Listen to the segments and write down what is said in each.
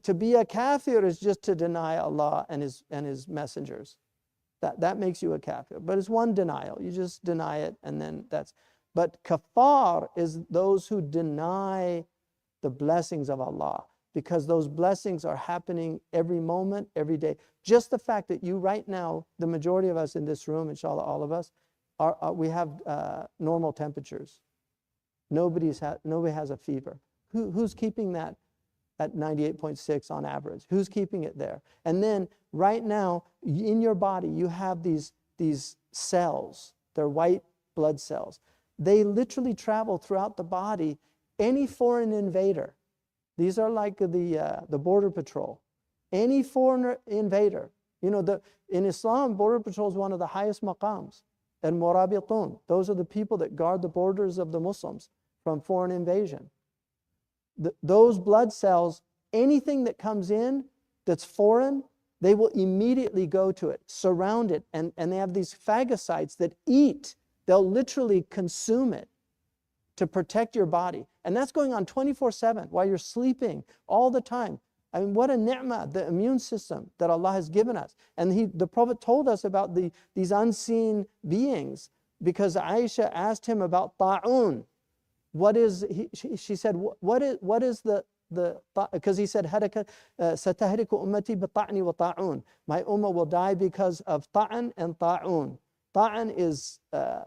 To be a kafir is just to deny Allah and His messengers. That makes you a kafir. But it's one denial. You just deny it, and then that's. But kafar is those who deny the blessings of Allah, because those blessings are happening every moment, every day. Just the fact that you right now, the majority of us in this room, inshallah, all of us, we have normal temperatures. Nobody has a fever. Who's keeping that at 98.6 on average? Who's keeping it there? And then right now, in your body, you have these cells. They're white blood cells. They literally travel throughout the body. Any foreign invader, these are like the border patrol. Any foreign invader, in Islam, border patrol is one of the highest maqams. And murabitun, those are the people that guard the borders of the Muslims from foreign invasion. Those blood cells, anything that comes in that's foreign, they will immediately go to it, surround it, and they have these phagocytes that eat. They'll literally consume it to protect your body. And that's going on 24/7 while you're sleeping all the time. I mean, what a ni'mah, the immune system that Allah has given us. And the Prophet told us about these unseen beings, because Aisha asked him about ta'un. She said, what is the because he said, satahriku ummati bi-ta'ni wa ta'un. My ummah will die because of ta'an and ta'un. Ta'an is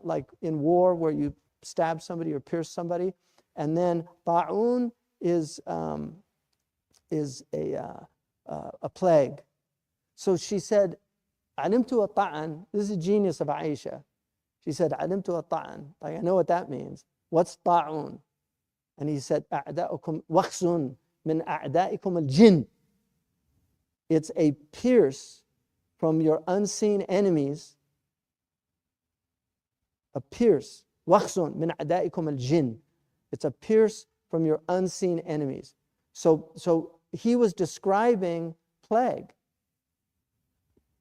like in war where you stab somebody or pierce somebody. And then ta'un is a plague. So she said, alimtu wa-ta'an. This is a genius of Aisha. She said, alimtu wa-ta'an. Like, I know what that means. What's ta'un? And he said, a'da'ukum wakhsun min a'da'ikum al-jinn. It's a pierce from your unseen enemies. A pierce. Wakhsun min a'da'ikum al-jinn. It's a pierce from your unseen enemies. So he was describing plague.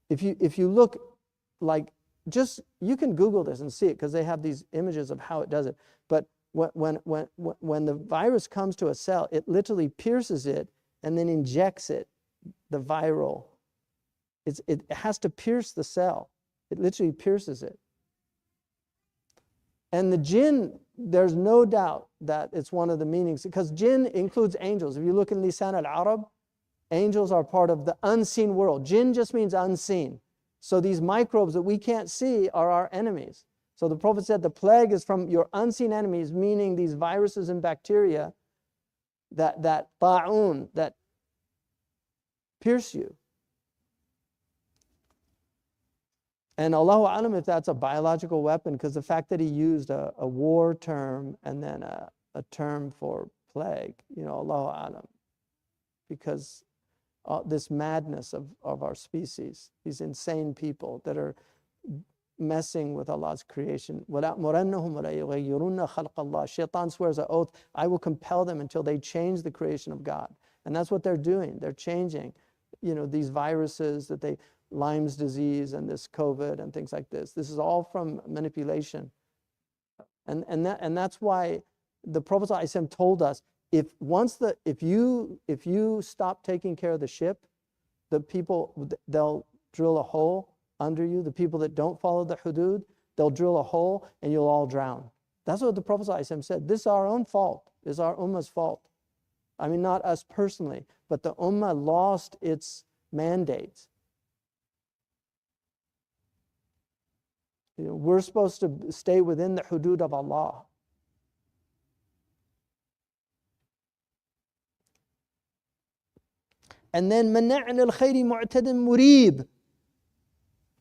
If you look, like, just, you can Google this and see it, because they have these images of how it does it. But when the virus comes to a cell, it literally pierces it and then injects it, the viral. It has to pierce the cell. It literally pierces it. And the jinn, there's no doubt that it's one of the meanings, because jinn includes angels. If you look in Lisan al-Arab, angels are part of the unseen world. Jinn just means unseen. So these microbes that we can't see are our enemies. So the Prophet said the plague is from your unseen enemies, meaning these viruses and bacteria that ta'un, that pierce you. And Allahu A'lam if that's a biological weapon, because the fact that he used a war term and then a term for plague, Allahu A'lam. Because this madness of our species, these insane people that are messing with Allah's creation. Shaitan swears an oath, I will compel them until they change the creation of God. And that's what they're doing. They're changing, these viruses Lyme's disease and this COVID and things like this. This is all from manipulation. And that's why the Prophet ﷺ told us, if you stop taking care of the ship, the people, they'll drill a hole under you. The people that don't follow the hudud, they'll drill a hole and you'll all drown. That's what the Prophet ﷺ said. This is our own fault. This is our ummah's fault. I mean, not us personally, but the ummah lost its mandate. We're supposed to stay within the hudud of Allah. And then mana'an al-khayri mu'tadin murib.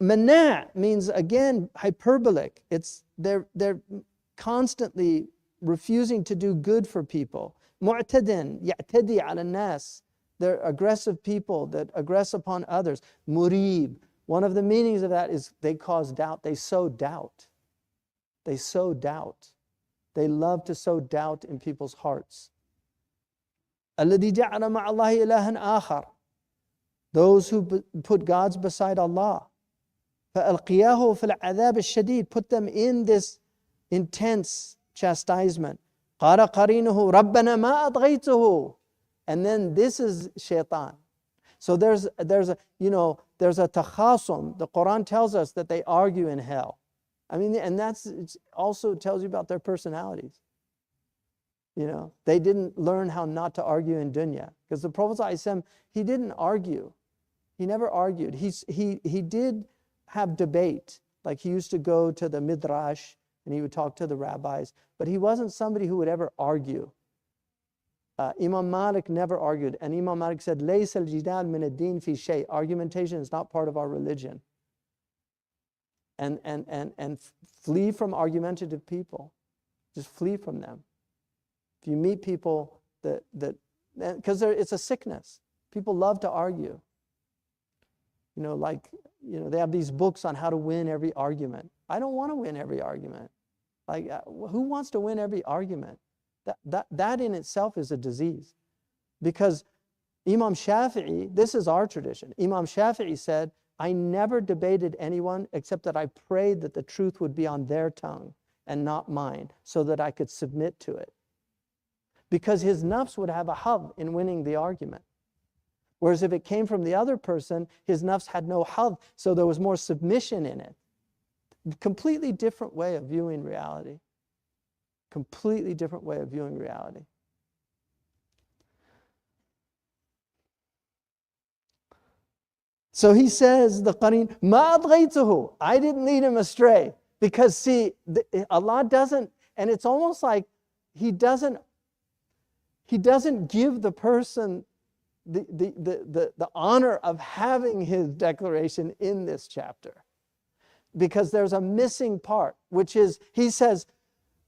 Mana' means, again, hyperbolic. They're constantly refusing to do good for people. Mu'tadin, ya'tadi ala nas. They're aggressive people that aggress upon others. Murib. One of the meanings of that is they cause doubt. They sow doubt. They sow doubt. They love to sow doubt in people's hearts. الَّذِي جَعَلَ مَعَ اللَّهِ إِلَهًا آخَرَ. Those who put gods beside Allah. فَأَلْقِيَاهُ فِي الْعَذَابِ الشَّدِيدِ. Put them in this intense chastisement. قَالَ قَرِينُهُ رَبَّنَا مَا أَطْغَيْتُهُ. And then this is shaitan. So there's a takhasum. The Quran tells us that they argue in hell. I mean, and it also tells you about their personalities. They didn't learn how not to argue in dunya. Because the Prophet ﷺ, he didn't argue. He never argued. He did have debate. Like he used to go to the midrash and he would talk to the rabbis. But he wasn't somebody who would ever argue. Imam Malik never argued. And Imam Malik said, لَيْسَ الْجِدَالْ مِنَ الدِّينِ فِي شَيْءٍ. Argumentation is not part of our religion. And flee from argumentative people. Just flee from them. If you meet people because it's a sickness. People love to argue. They have these books on how to win every argument. I don't want to win every argument. Like, who wants to win every argument? That in itself is a disease. Because Imam Shafi'i, this is our tradition. Imam Shafi'i said, I never debated anyone except that I prayed that the truth would be on their tongue and not mine, so that I could submit to it. Because his nafs would have a hadd in winning the argument. Whereas if it came from the other person, his nafs had no hadd, so there was more submission in it. Completely different way of viewing reality. Completely different way of viewing reality. So he says, the Qareen, مَا أَضْغَيْتُهُ, I didn't lead him astray. Because see, Allah doesn't, and it's almost like He doesn't give the person the honor of having his declaration in this chapter. Because there's a missing part, which is, he says,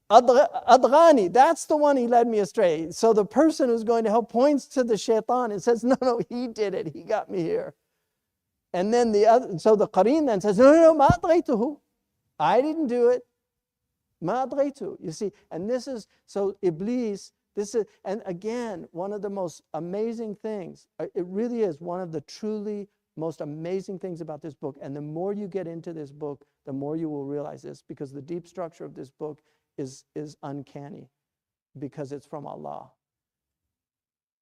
Adghani, that's the one he led me astray. So the person who's going to help points to the shaitan and says, no, he did it, he got me here. And then so the Qareen then says, no, ma adghaytuhu, I didn't do it. Ma adghaytuhu. You see, and this is, so Iblis, and again, one of the most amazing things, it really is one of the truly most amazing things about this book. And the more you get into this book, the more you will realize this, because the deep structure of this book is uncanny, because it's from Allah.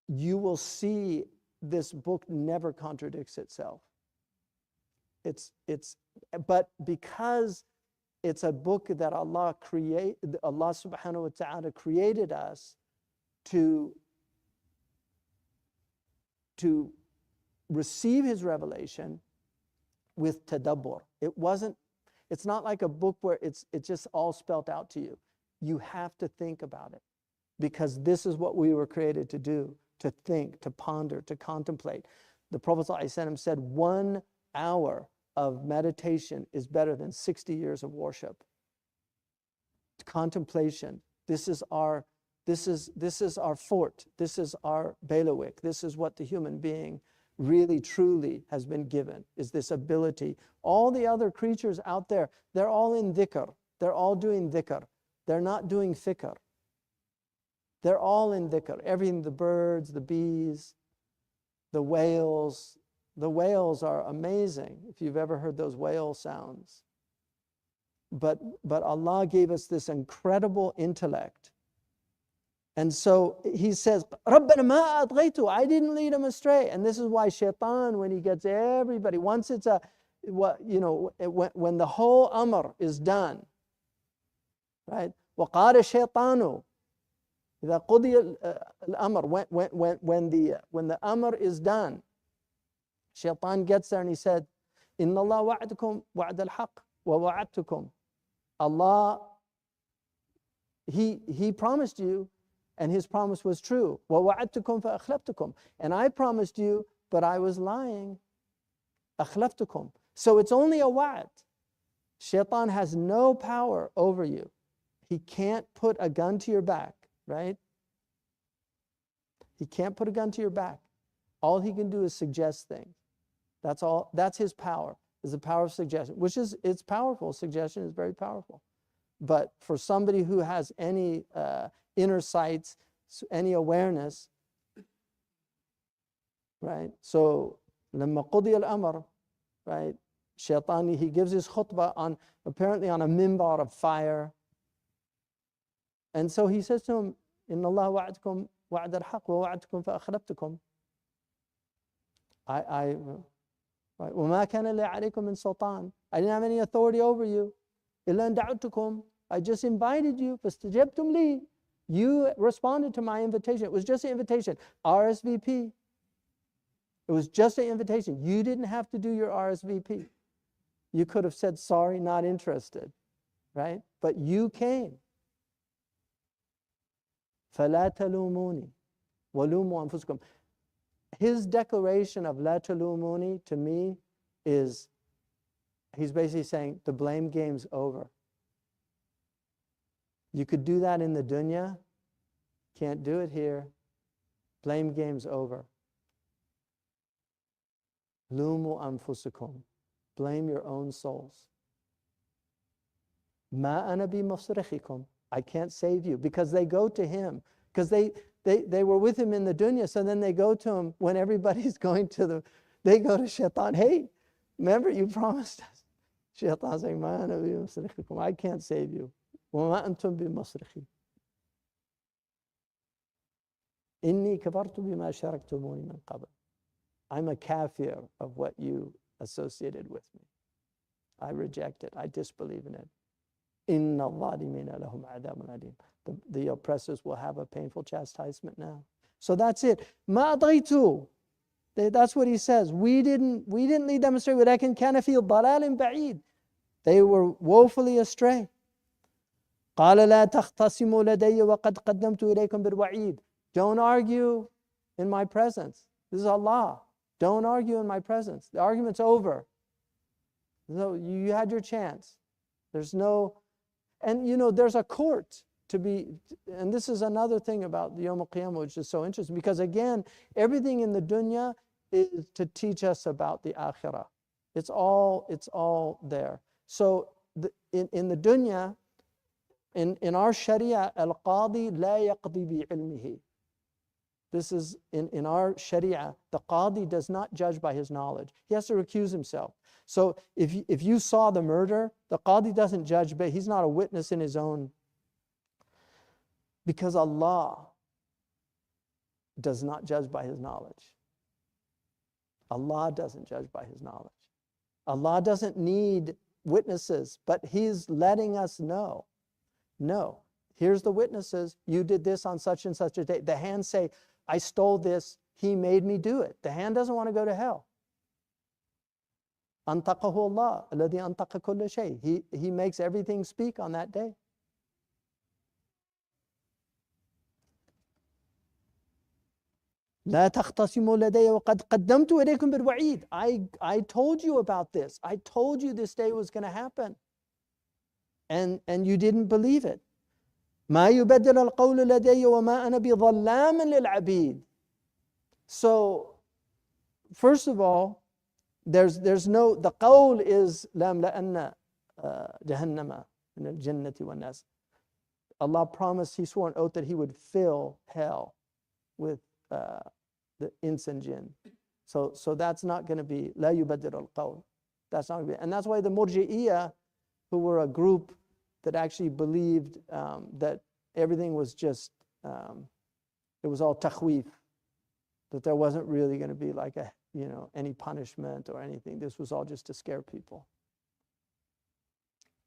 You will see this book never contradicts itself. But because it's a book that Allah subhanahu wa ta'ala created us to receive His revelation with tadabbur. It's not like a book where it's just all spelt out to you. You have to think about it, because this is what we were created to do, to think, to ponder, to contemplate. The Prophet ﷺ said 1 hour of meditation is better than 60 years of worship. Contemplation. This is our fort. This is our bailiwick. This is what the human being really truly has been given, is this ability. All the other creatures out there, they're all in dhikr. They're all doing dhikr. They're not doing fikr. They're all in dhikr. Everything, the birds, the bees, the whales. The whales are amazing, if you've ever heard those whale sounds. But Allah gave us this incredible intellect. And so he says, رَبَّنَا مَا أَضْغَيْتُ, I didn't lead him astray. And this is why Shaitan, when he gets everybody, once it's when the whole amr is done, right? وَقَالَ الشَّيْطَانُ إِذَا قُضِيَ الْأَمْرُ, when the amr is done, Shaitan gets there and he said, إِنَّ اللَّهَ وَعَدَكُمْ وَعْدَ الْحَقِّ وَوَعَدْتُكُمْ. Allah, He promised you, and His promise was true. وَوَعَدْتُكُمْ فَأَخْلَفْتُكُمْ. And I promised you, but I was lying. أَخْلَفْتُكُمْ. So it's only a wa'ad. Shaitan has no power over you. He can't put a gun to your back, right? He can't put a gun to your back. All he can do is suggest things. That's all. That's his power, is the power of suggestion, which is, it's powerful. Suggestion is very powerful. But for somebody who has any inner sights, any awareness, right? So, لما قضي الأمر, right? Shaitani, he gives his khutbah apparently on a mimbar of fire. And so he says to him, إن الله وعدكم وعد الحق ووعدتكم فأخلفتكم. وما كان لي عليكم من سلطان. I didn't have any authority over you. إلا أن دعوتكم. I just invited you. فاستجبتم لي. You responded to my invitation. It was just an invitation. RSVP. It was just an invitation. You didn't have to do your RSVP. You could have said, sorry, not interested, right? But you came. فَلَا تَلُومُونِي وَلُومُوا أَنفُسَكُمْ. His declaration of لَا تَلُومُونِي to me is, he's basically saying, the blame game's over. You could do that in the dunya, can't do it here. Blame game's over. لُومُوا أَنفُسَكُمْ. Blame your own souls. مَا أَنَا بِمُصْرِخِكُمْ. I can't save you, because they go to him, because they were with him in the dunya, so then they go to him when everybody's going to they go to Shaitan. Hey, remember you promised us. Shaitan saying, "Ma ana bimusrikhikum." I can't save you. وَمَا أَنْتُمْ بِمُصْرِخِي إِنِّي كَفَرْتُ بِمَا شَرَكْتُمُونِي مِنْ قَبْلِ. I'm a kafir of what you associated with me. I reject it. I disbelieve in it. إِنَّ الظَّالِمِينَ لَهُمْ عَذَابٌ أَلِيمٌ. The oppressors will have a painful chastisement now. So that's it. مَا أَضَيْتُ. That's what he says. We didn't lead them astray. وَلَكِنْ كَانَ فِي ضَلَالٍ بَعِيدٍ. They were woefully astray. قَالَ لَا تَخْتَصِمُوا لَدَيَّ وَقَدْ قَدَّمْتُ إِلَيْكُمْ بِالْوَعِيدِ. Don't argue in my presence. This is Allah. Don't argue in my presence. The argument's over. So you had your chance. There's no... And there's a court to be, and this is another thing about the Yawm al-Qiyamah, which is so interesting, because again, everything in the dunya is to teach us about the akhirah. It's all there. So in the dunya, in our sharia, al-qadi la yaqdi bi-ilmihi. This is in our sharia, the qadi does not judge by his knowledge. He has to recuse himself. So if you saw the murder, the qadi doesn't judge, but he's not a witness in his own. Because Allah does not judge by his knowledge. Allah doesn't judge by his knowledge. Allah doesn't need witnesses, but he's letting us know. No, here's the witnesses. You did this on such and such a day. The hands say, I stole this. He made me do it. The hand doesn't want to go to hell. أَنْطَقَهُ اللَّهُ الَّذِي أَنْطَقَ كُلَّ شَيْءٍ. He makes everything speak on that day. لا تختصموا لدي وقد قدمت إليكم بالوعيد. I told you about this. I told you this day was going to happen. And you didn't believe it. ما يبدل القول لدي وما أنا بظلام للعبيد. So, first of all, there's no, the qawl is لَأَمْلَأَنَّ جَهَنَّمَ مِنَ الْجَنَّةِ وَالنَّاسِ. Allah promised, He swore an oath that He would fill hell with the ins and jinn. So that's not going to be لا يبدل القول. That's not going to be. And that's why the Murji'iyah, who were a group that actually believed that everything was just, it was all takhweef, that there wasn't really going to be like any punishment or anything. This was all just to scare people.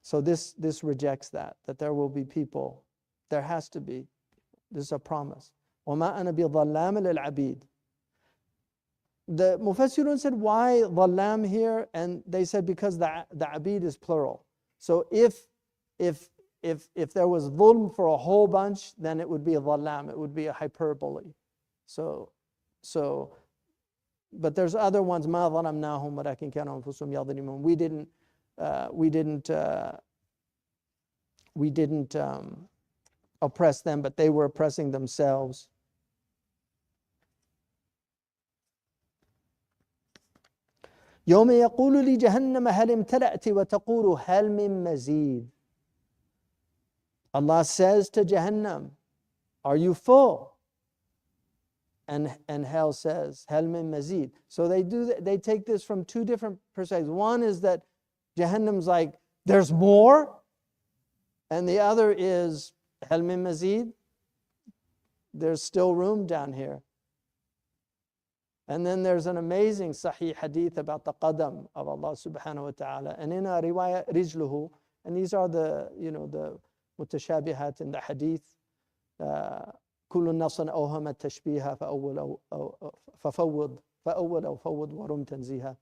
So this rejects that there will be people, there has to be. This is a promise. وَمَا أَنَا بِظَلَّامٍ لِلْعَبِيدِ. The Mufassirun said, why dhallam here? And they said because the abid is plural. So if there was dhulm for a whole bunch, then it would be a dhallam, it would be a hyperbole. So but there's other ones, مَا ظَلَمْنَاهُمْ وَلَكِنْ كَانُوا أَنفُسَهُمْ يَظْلِمُونَ. We didn't oppress them, but they were oppressing themselves. يوم يقول لي جهنم هل امتلأت وتقول هل من مزيد. Allah says to Jahannam, are you full? And hell says, هل من مزيد. So they take this from two different perspectives. One is that Jahannam's like, there's more. And the other is, هل من مزيد. there's still room down here. And then there's an amazing Sahih Hadith about the qadam of Allah subhanahu wa ta'ala. And in a riwayah, rijluhu, and these are the, the mutashabihat in the Hadith. كل النص أوهم التشبيه ففوض أو فوض ورم تنزيها.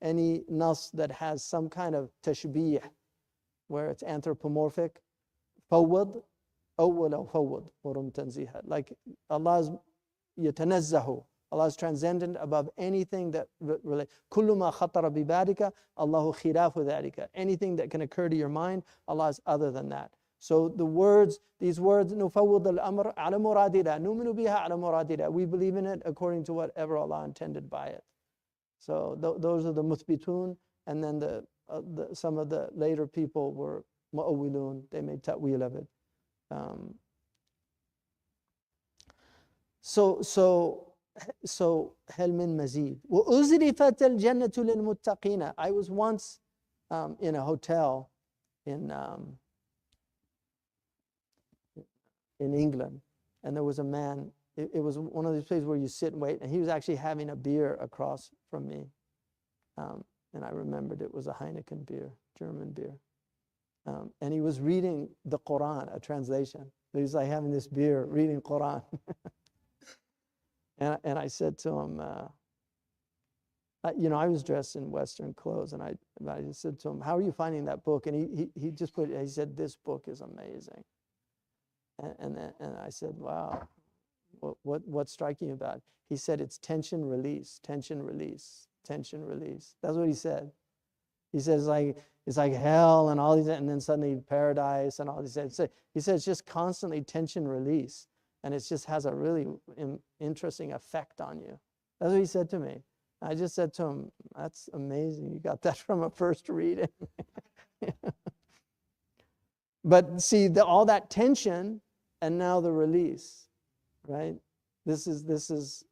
Any nas that has some kind of tashbih, where it's anthropomorphic, فوض أو فوض ورم تنزيها. Like Allah's يتنزه. Allah is transcendent above anything that relates. كل ما خطر ببالك الله خلاف ذلك. Anything that can occur to your mind, Allah is other than that. So these words, نفوض الأمر على مراد الله, نؤمن بها على مراد الله. We believe in it according to whatever Allah intended by it. So those are the muthbitun, and then some of the later people were mu'awwilun. They made ta'wil of it. So هل من مزيد وأزلفت الجنة للمتقين. I was once in a hotel in England, and there was a man. It was one of these places where you sit and wait, and he was actually having a beer across from me, and I remembered it was a Heineken beer, German beer, and he was reading the Quran, a translation. He was like having this beer, reading Quran. And I said to him, I was dressed in Western clothes, and I said to him, "How are you finding that book?" And he just he said, "This book is amazing." And I said, "Wow, what's striking about it?" He said, "It's tension release, tension release, tension release." That's what he said. He says it's like hell and all these, and then suddenly paradise and all these. He said it's just constantly tension release. And it just has a really interesting effect on you. That's what he said to me. I just said to him, "That's amazing. You got that from a first reading." But see, all that tension and now the release, right? This is